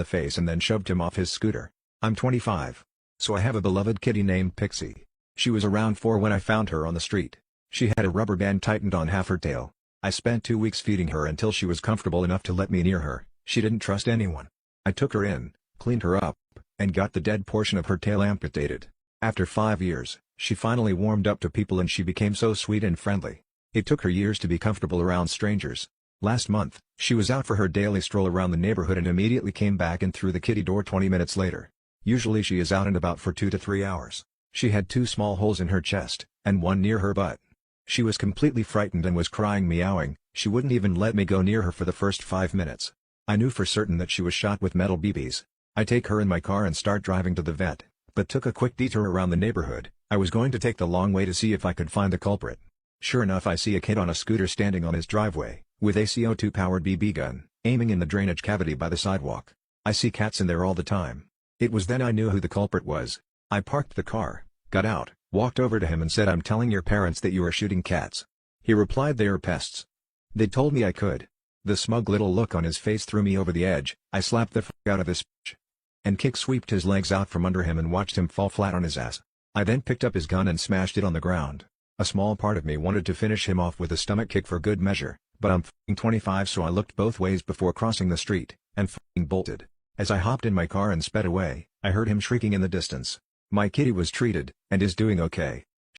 the face and then shoved him off his scooter. I'm 25. So I have a beloved kitty named Pixie. She was around 4 when I found her on the street. She had a rubber band tightened on half her tail. I spent 2 weeks feeding her until she was comfortable enough to let me near her. She didn't trust anyone. I took her in, cleaned her up, and got the dead portion of her tail amputated. After 5 years, she finally warmed up to people and she became so sweet and friendly. It took her years to be comfortable around strangers. Last month, she was out for her daily stroll around the neighborhood and immediately came back in through the kitty door 20 minutes later. Usually she is out and about for 2 to 3 hours. She had 2 small holes in her chest, and 1 near her butt. She was completely frightened and was crying, meowing. She wouldn't even let me go near her for the first 5 minutes. I knew for certain that she was shot with metal BBs. I take her in my car and start driving to the vet, but took a quick detour around the neighborhood. I was going to take the long way to see if I could find the culprit. Sure enough, I see a kid on a scooter standing on his driveway, with a CO2-powered BB gun, aiming in the drainage cavity by the sidewalk. I see cats in there all the time. It was then I knew who the culprit was. I parked the car, got out, walked over to him and said, "I'm telling your parents that you are shooting cats." He replied, "They are pests." They told me I could. The smug little look on his face threw me over the edge. I slapped the f*** out of this bitch and kick-sweeped his legs out from under him and watched him fall flat on his ass. I then picked up his gun and smashed it on the ground. A small part of me wanted to finish him off with a stomach kick for good measure, but I'm f***ing 25, so I looked both ways before crossing the street, and f***ing bolted. As I hopped in my car and sped away, I heard him shrieking in the distance. My kitty was treated, and is doing okay.